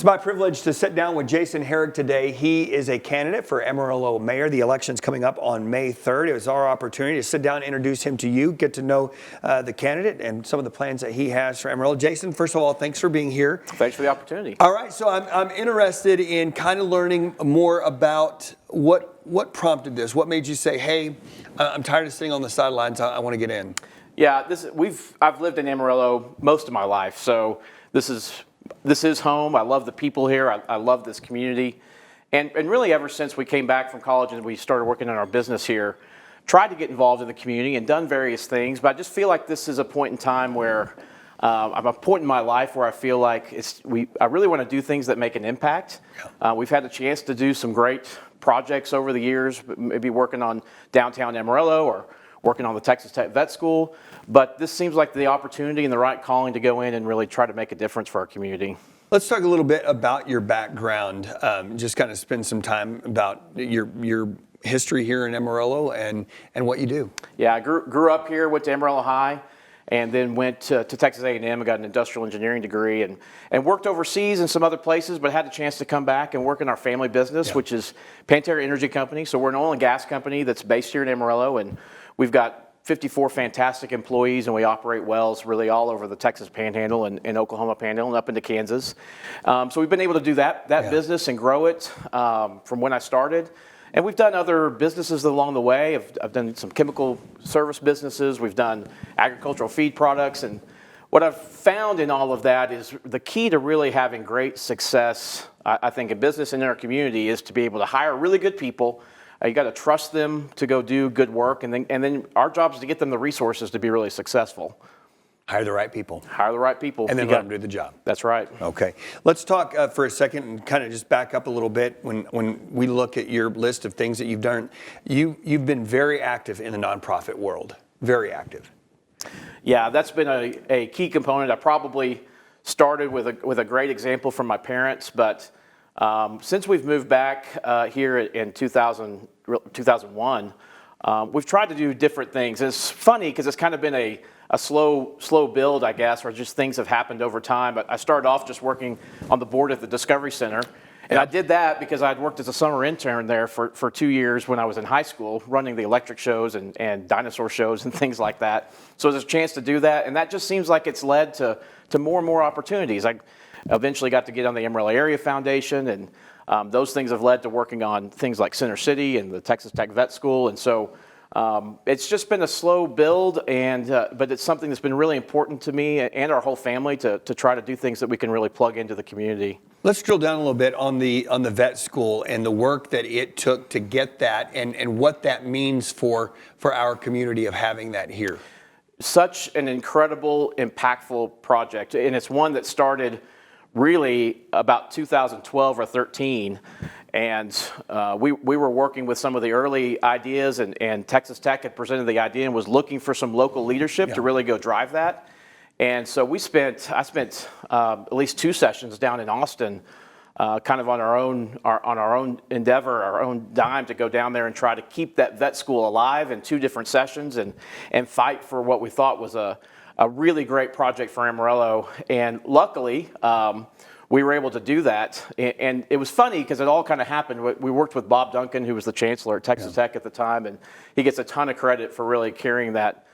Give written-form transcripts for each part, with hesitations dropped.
my privilege to sit down with Jason Herrick today. He is a candidate for Amarillo mayor. The election's coming up on May 3rd. It was our opportunity to sit down and introduce him to you, get to know the candidate and some of the plans that he has for Amarillo. Jason, first of all, thanks for being here. Thanks for the opportunity. All right, so I'm interested in kind of learning more about what prompted this. What made you say, hey, I'm tired of sitting on the sidelines, I want to get in? Yeah, I've lived in Amarillo most of my life, so this is home. I love the people here. I love this community. And really ever since we came back from college and we started working in our business here, tried to get involved in the community and done various things, but I just feel like this is a point in time where I'm a point in my life where I feel like I really want to do things that make an impact. We've had the chance to do some great projects over the years, maybe working on downtown Amarillo or working on the Texas Tech Vet School, but this seems like the opportunity and the right calling to go in and really try to make a difference for our community. Let's talk a little bit about your background. Just kind of spend some time about your history here in Amarillo and what you do. Yeah, I grew up here, went to Amarillo High, and then went to Texas A&M and got an industrial engineering degree and worked overseas in some other places, but had the chance to come back and work in our family business, which is Pantera Energy Company. So we're an oil and gas company that's based here in Amarillo, and we've got 54 fantastic employees, and we operate wells really all over the Texas Panhandle and Oklahoma Panhandle and up into Kansas. So we've been able to do that business and grow it from when I started. And we've done other businesses along the way. I've done some chemical service businesses. We've done agricultural feed products. And what I've found in all of that is the key to really having great success, I think, in business and in our community is to be able to hire really good people. You got to trust them to go do good work. And then our job is to get them the resources to be really successful. Hire the right people. Hire the right people. And then let them do the job. That's right. Okay. Let's talk for a second and kind of just back up a little bit. When we look at your list of things that you've done, you've been very active in the nonprofit world. Very active. Yeah, that's been a key component. I probably started with a great example from my parents, but since we've moved back here in 2001, we've tried to do different things. And it's funny because it's kind of been a slow build, I guess, or just things have happened over time. But I started off just working on the board at the Discovery Center. And I did that because I'd worked as a summer intern there for 2 years when I was in high school, running the electric shows and dinosaur shows and things like that. So there's a chance to do that. And that just seems like it's led to more and more opportunities. I eventually got to get on the Amarillo Area Foundation, and those things have led to working on things like Center City and the Texas Tech Vet School. And so it's just been a slow build, but it's something that's been really important to me and our whole family to try to do things that we can really plug into the community. Let's drill down a little bit on the vet school and the work that it took to get that and what that means for our community of having that here. Such an incredible, impactful project, and it's one that started really about 2012 or 13. And we were working with some of the early ideas, and Texas Tech had presented the idea and was looking for some local leadership to really go drive that. And so I spent at least 2 sessions down in Austin, kind of on our own endeavor, our own dime, to go down there and try to keep that vet school alive in 2 different sessions and fight for what we thought was a really great project for Amarillo. And luckily, we were able to do that. And it was funny because it all kind of happened. We worked with Bob Duncan, who was the chancellor at Texas Tech at the time, and he gets a ton of credit for really carrying that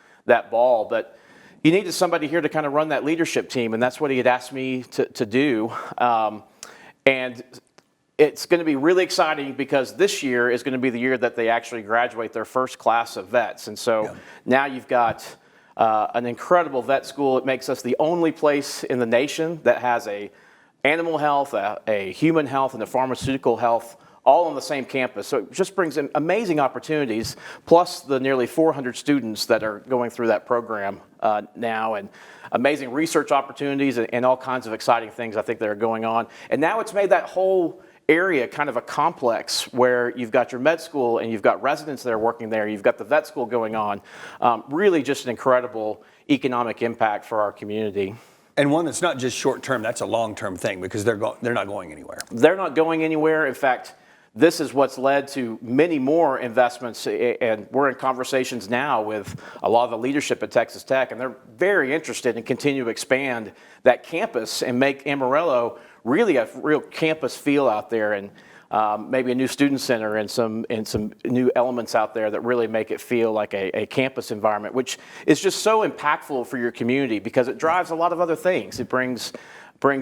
ball. But you needed somebody here to kind of run that leadership team, and that's what he had asked me to do. And it's going to be really exciting because this year is going to be the year that they actually graduate their first class of vets. And so now you've got an incredible vet school. It makes us the only place in the nation that has a animal health, a human health, and a pharmaceutical health all on the same campus. So it just brings in amazing opportunities, plus the nearly 400 students that are going through that program now, and amazing research opportunities and all kinds of exciting things I think that are going on. And now it's made that whole area kind of a complex where you've got your med school and you've got residents that are working there, you've got the vet school going on. Really just an incredible economic impact for our community. And one that's not just short-term, that's a long-term thing because they're not going anywhere. They're not going anywhere. In fact, this is what's led to many more investments, and we're in conversations now with a lot of the leadership at Texas Tech, and they're very interested in continuing to expand that campus and make Amarillo really a real campus feel out there, and maybe a new student center and some new elements out there that really make it feel like a campus environment, which is just so impactful for your community because it drives a lot of other things. It brings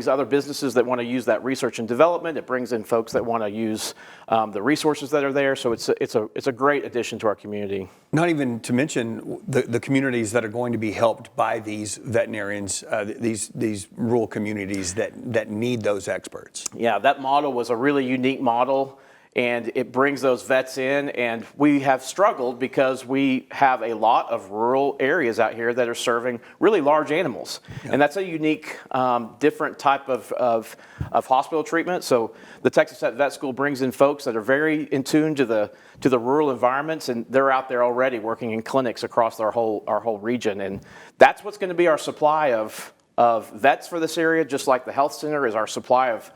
other businesses that want to use that research and development. It brings in folks that want to use the resources that are there. So it's a great addition to our community. Not even to mention the communities that are going to be helped by these veterinarians, these rural communities that need those experts. Yeah, that model was a really unique model, and it brings those vets in, and we have struggled because we have a lot of rural areas out here that are serving really large animals. Yeah. And that's a unique, different type of hospital treatment. So the Texas Tech Vet School brings in folks that are very in tune to the rural environments, and they're out there already working in clinics across our whole region. And that's what's going to be our supply of vets for this area, just like the health center is our supply of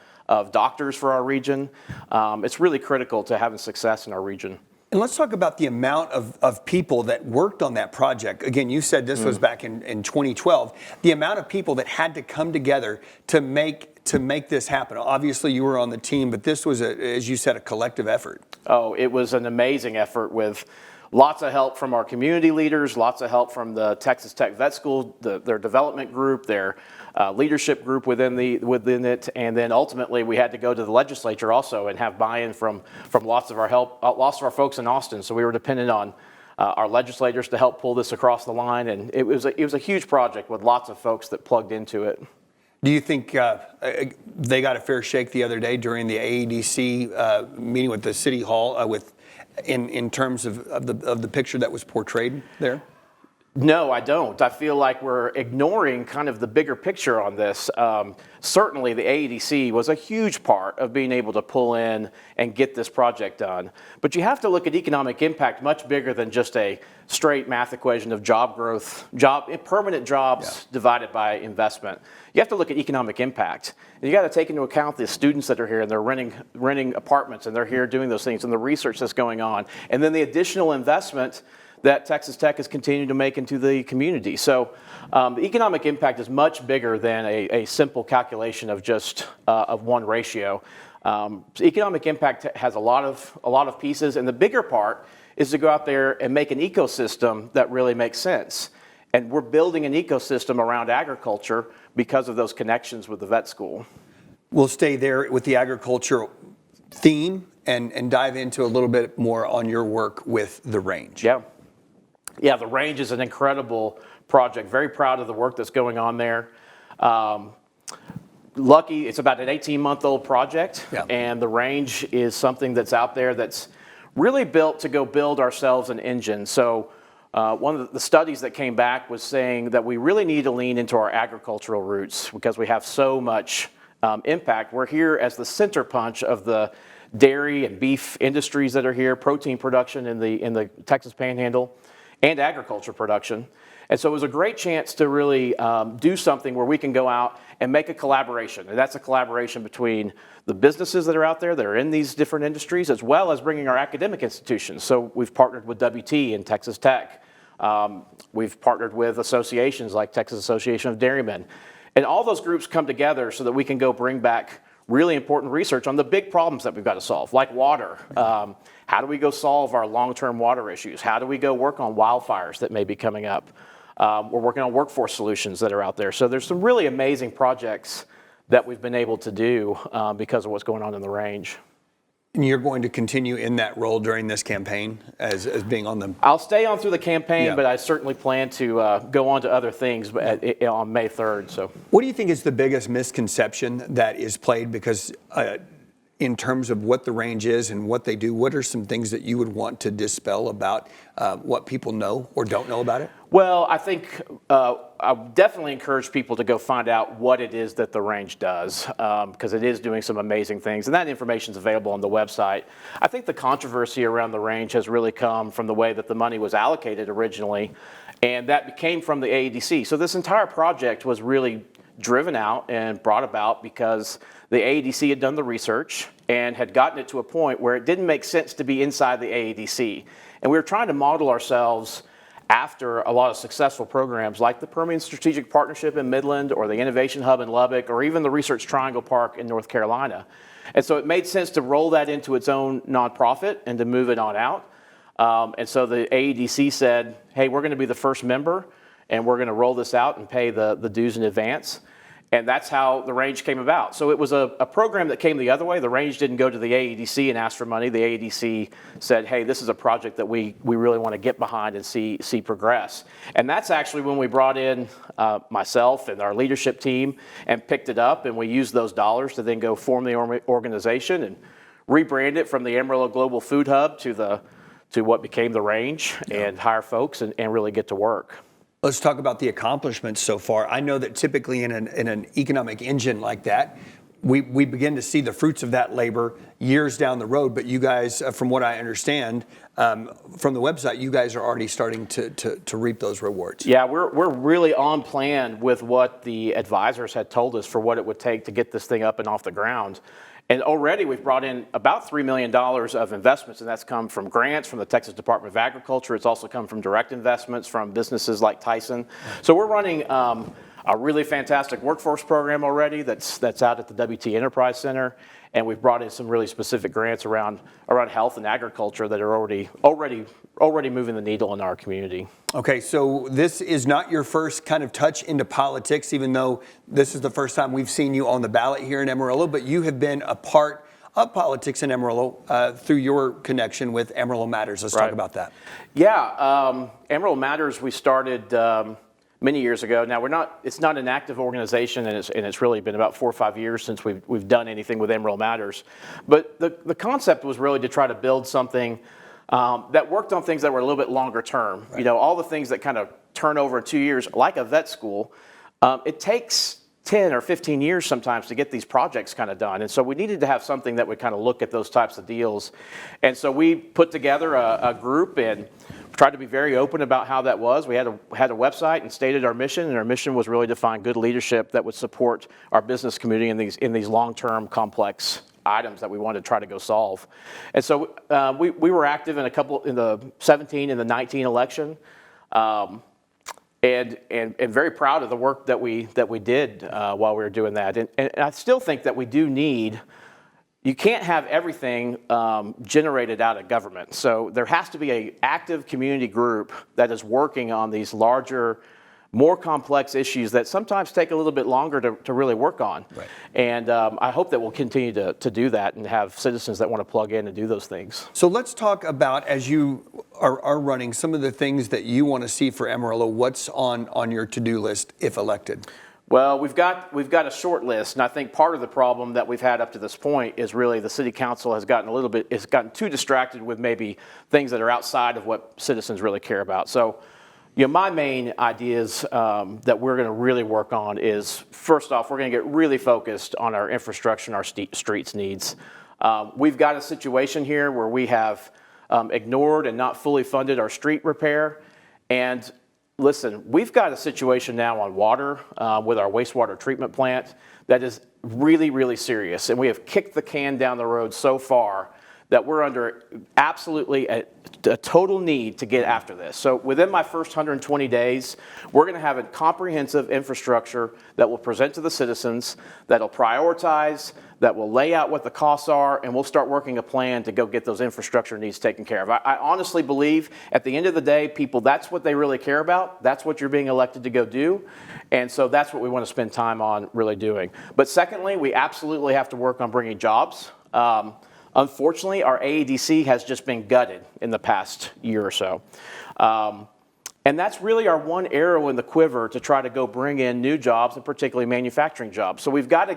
doctors for our region. It's really critical to having success in our region. And let's talk about the amount of people that worked on that project. Again, you said this was back in 2012. The amount of people that had to come together to make this happen. Obviously, you were on the team, but this was, as you said, a collective effort. Oh, it was an amazing effort with lots of help from our community leaders, lots of help from the Texas Tech Vet School, their development group, their leadership group within it, and then ultimately we had to go to the legislature also and have buy-in from lots of our folks in Austin. So we were dependent on our legislators to help pull this across the line, and it was a huge project with lots of folks that plugged into it. Do you think they got a fair shake the other day during the AEDC meeting with the City Hall in terms of the picture that was portrayed there? No, I don't. I feel like we're ignoring kind of the bigger picture on this. Certainly the AEDC was a huge part of being able to pull in and get this project done. But you have to look at economic impact much bigger than just a straight math equation of job growth, permanent jobs divided by investment. You have to look at economic impact. And you got to take into account the students that are here and they're renting apartments and they're here doing those things and the research that's going on. And then the additional investment that Texas Tech has continued to make into the community. So the economic impact is much bigger than a simple calculation of just of one ratio. Economic impact has a lot of pieces, and the bigger part is to go out there and make an ecosystem that really makes sense. And we're building an ecosystem around agriculture because of those connections with the vet school. We'll stay there with the agriculture theme and dive into a little bit more on your work with the range. Yeah, the range is an incredible project. Very proud of the work that's going on there. Lucky, it's about an 18-month-old project, and the range is something that's out there that's really built to go build ourselves an engine. So one of the studies that came back was saying that we really need to lean into our agricultural roots because we have so much impact. We're here as the center punch of the dairy and beef industries that are here, protein production in the Texas Panhandle, and agriculture production. And so it was a great chance to really do something where we can go out and make a collaboration. And that's a collaboration between the businesses that are out there that are in these different industries, as well as bringing our academic institutions. So we've partnered with WT and Texas Tech. We've partnered with associations like Texas Association of Dairymen. And all those groups come together so that we can go bring back really important research on the big problems that we've got to solve, like water. How do we go solve our long-term water issues? How do we go work on wildfires that may be coming up? We're working on workforce solutions that are out there. So there's some really amazing projects that we've been able to do because of what's going on in the range. And you're going to continue in that role during this campaign as being on the... I'll stay on through the campaign, but I certainly plan to go on to other things on May 3rd. So, what do you think is the biggest misconception that is played? Because in terms of what the range is and what they do, what are some things that you would want to dispel about what people know or don't know about it? Well, I think I definitely encourage people to go find out what it is that the range does, because it is doing some amazing things, and that information is available on the website. I think the controversy around the range has really come from the way that the money was allocated originally, and that came from the AEDC. So this entire project was really driven out and brought about because the AEDC had done the research and had gotten it to a point where it didn't make sense to be inside the AEDC. And we were trying to model ourselves after a lot of successful programs like the Permian Strategic Partnership in Midland or the Innovation Hub in Lubbock or even the Research Triangle Park in North Carolina. And so it made sense to roll that into its own nonprofit and to move it on out. And so the AEDC said, hey, we're going to be the first member and we're going to roll this out and pay the dues in advance. And that's how the range came about. So it was a program that came the other way. The range didn't go to the AEDC and ask for money. The AEDC said, hey, this is a project that we really want to get behind and see progress. And that's actually when we brought in myself and our leadership team and picked it up, and we used those dollars to then go form the organization and rebrand it from the Amarillo Global Food Hub to what became the range, and hire folks and really get to work. Let's talk about the accomplishments so far. I know that typically in an economic engine like that, we begin to see the fruits of that labor years down the road. But you guys, from what I understand from the website, you guys are already starting to reap those rewards. Yeah, we're really on plan with what the advisors had told us for what it would take to get this thing up and off the ground. And already we've brought in about $3 million of investments, and that's come from grants from the Texas Department of Agriculture. It's also come from direct investments from businesses like Tyson. So we're running a really fantastic workforce program already that's out at the WT Enterprise Center, and we've brought in some really specific grants around health and agriculture that are already moving the needle in our community. Okay, so this is not your first kind of touch into politics, even though this is the first time we've seen you on the ballot here in Amarillo, but you have been a part of politics in Amarillo through your connection with Amarillo Matters. Let's talk about that. Yeah, Amarillo Matters we started many years ago. Now it's not an active organization, and it's really been about 4 or 5 years since we've done anything with Amarillo Matters. But the concept was really to try to build something that worked on things that were a little bit longer term. Right. You know, all the things that kind of turn over in 2 years, like a vet school, it takes 10 or 15 years sometimes to get these projects kind of done. And so we needed to have something that would kind of look at those types of deals. And so we put together a group and tried to be very open about how that was. We had a website and stated our mission, and our mission was really to find good leadership that would support our business community in these long-term complex items that we wanted to try to go solve. And so we were active in the 17 and the 19 election, and very proud of the work that we did while we were doing that. And I still think that we do need. You can't have everything generated out of government. So there has to be an active community group that is working on these larger, more complex issues that sometimes take a little bit longer to really work on. Right. And I hope that we'll continue to do that and have citizens that want to plug in and do those things. So let's talk about, as you are running, some of the things that you want to see for Amarillo. What's on your to-do list if elected? Well, we've got a short list, and I think part of the problem that we've had up to this point is really the city council has gotten too distracted with maybe things that are outside of what citizens really care about. So, you know, my main ideas that we're going to really work on is, first off, we're going to get really focused on our infrastructure and our streets needs. We've got a situation here where we have ignored and not fully funded our street repair, and listen, we've got a situation now on water with our wastewater treatment plant that is really, really serious. And we have kicked the can down the road so far that we're under absolutely a total need to get after this. So within my first 120 days, we're going to have a comprehensive infrastructure that will present to the citizens, that'll prioritize, that will lay out what the costs are, and we'll start working a plan to go get those infrastructure needs taken care of. I honestly believe at the end of the day, people, that's what they really care about. That's what you're being elected to go do. And so that's what we want to spend time on really doing. But secondly, we absolutely have to work on bringing jobs. Unfortunately, our AEDC has just been gutted in the past year or so. And that's really our one arrow in the quiver to try to go bring in new jobs, and particularly manufacturing jobs. So we've got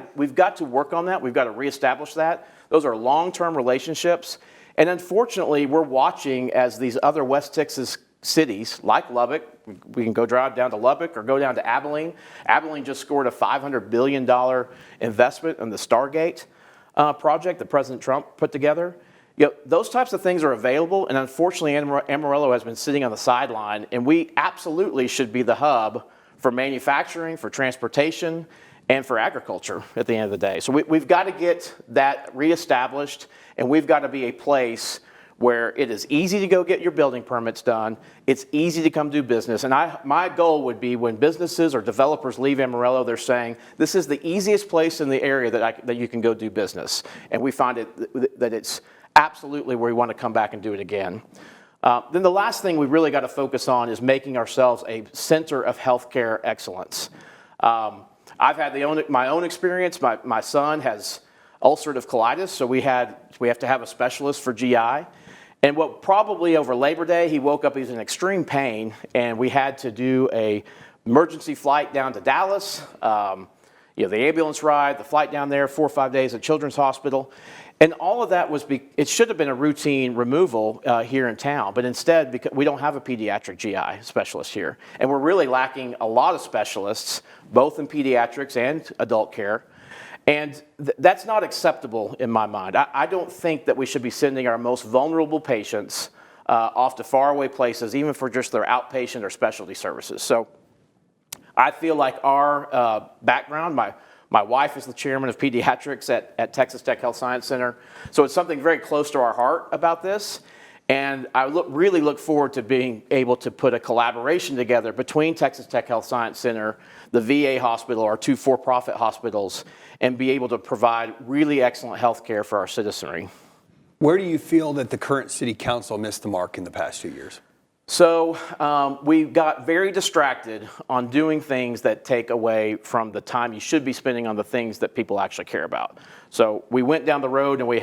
to work on that. We've got to reestablish that. Those are long-term relationships. And unfortunately, we're watching as these other West Texas cities like Lubbock, we can go drive down to Lubbock or go down to Abilene. Abilene just scored a $500 billion investment in the Stargate project that President Trump put together. You know, those types of things are available, and unfortunately Amarillo has been sitting on the sideline, and we absolutely should be the hub for manufacturing, for transportation, and for agriculture at the end of the day. So we've got to get that reestablished, and we've got to be a place where it is easy to go get your building permits done. It's easy to come do business. And my goal would be when businesses or developers leave Amarillo, they're saying, this is the easiest place in the area that you can go do business. And we find that it's absolutely where we want to come back and do it again. Then the last thing we really got to focus on is making ourselves a center of healthcare excellence. I've had my own experience. My son has ulcerative colitis, so we have to have a specialist for GI. And what probably over Labor Day, he woke up, he was in extreme pain, and we had to do a emergency flight down to Dallas, the ambulance ride, the flight down there, 4 or 5 days at Children's Hospital. And all of that it should have been a routine removal here in town, but instead, because we don't have a pediatric GI specialist here. And we're really lacking a lot of specialists, both in pediatrics and adult care. And that's not acceptable in my mind. I don't think that we should be sending our most vulnerable patients off to faraway places, even for just their outpatient or specialty services. So I feel like our background, my wife is the chairman of pediatrics at Texas Tech Health Science Center, so it's something very close to our heart about this. And I really look forward to being able to put a collaboration together between Texas Tech Health Science Center, the VA hospital, our 2 for-profit hospitals, and be able to provide really excellent health care for our citizenry. Where do you feel that the current city council missed the mark in the past 2 years? So we got very distracted on doing things that take away from the time you should be spending on the things that people actually care about. So we went down the road and we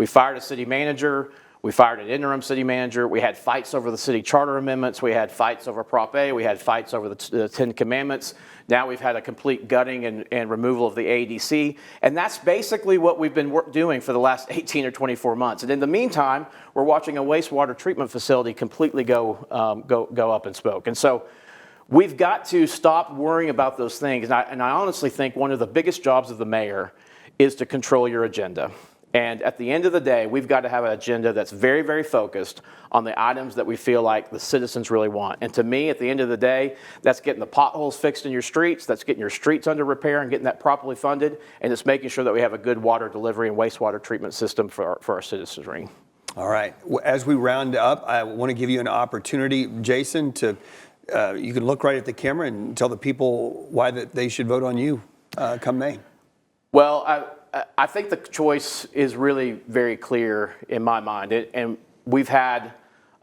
fired a city manager. We fired an interim city manager. We had fights over the city charter amendments. We had fights over Prop A. We had fights over the 10 Commandments. Now we've had a complete gutting and removal of the ADC. And that's basically what we've been doing for the last 18 or 24 months. And in the meantime, we're watching a wastewater treatment facility completely go up in smoke. And so we've got to stop worrying about those things. And I honestly think one of the biggest jobs of the mayor is to control your agenda. And at the end of the day, we've got to have an agenda that's very, very focused on the items that we feel like the citizens really want. And to me, at the end of the day, that's getting the potholes fixed in your streets, that's getting your streets under repair and getting that properly funded, and it's making sure that we have a good water delivery and wastewater treatment system for our citizenry. All right. As we round up, I want to give you an opportunity, Jason, you can look right at the camera and tell the people why that they should vote on you come May. Well, I think the choice is really very clear in my mind, and we've had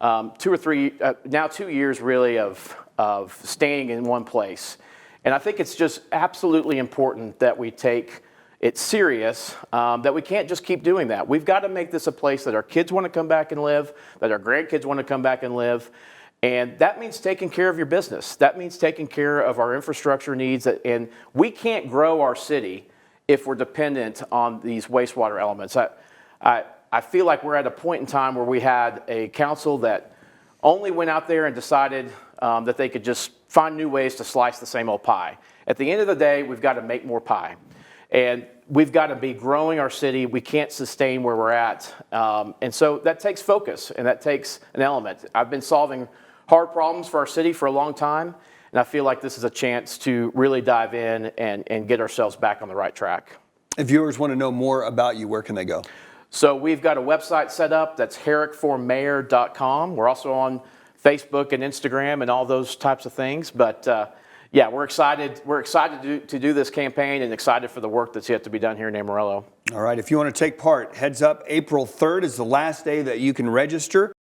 2 or 3, now 2 years really of staying in one place. And I think it's just absolutely important that we take it serious, that we can't just keep doing that. We've got to make this a place that our kids want to come back and live, that our grandkids want to come back and live. And that means taking care of your business. That means taking care of our infrastructure needs. And we can't grow our city if we're dependent on these wastewater elements. I feel like we're at a point in time where we had a council that only went out there and decided that they could just find new ways to slice the same old pie. At the end of the day, we've got to make more pie. And we've got to be growing our city. We can't sustain where we're at. And so that takes focus, and that takes an element. I've been solving hard problems for our city for a long time, and I feel like this is a chance to really dive in and get ourselves back on the right track. If viewers want to know more about you, where can they go? So we've got a website set up that's herrickformayor.com. We're also on Facebook and Instagram and all those types of things. But yeah, we're excited. We're excited to do this campaign and excited for the work that's yet to be done here in Amarillo. All right. If you want to take part, heads up, April 3rd is the last day that you can register.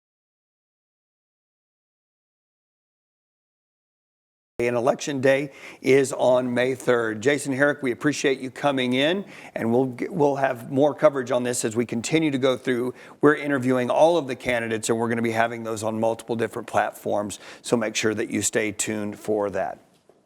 And Election Day is on May 3rd. Jason Herrick, we appreciate you coming in, and we'll have more coverage on this as we continue to go through. We're interviewing all of the candidates, and we're going to be having those on multiple different platforms, so make sure that you stay tuned for that.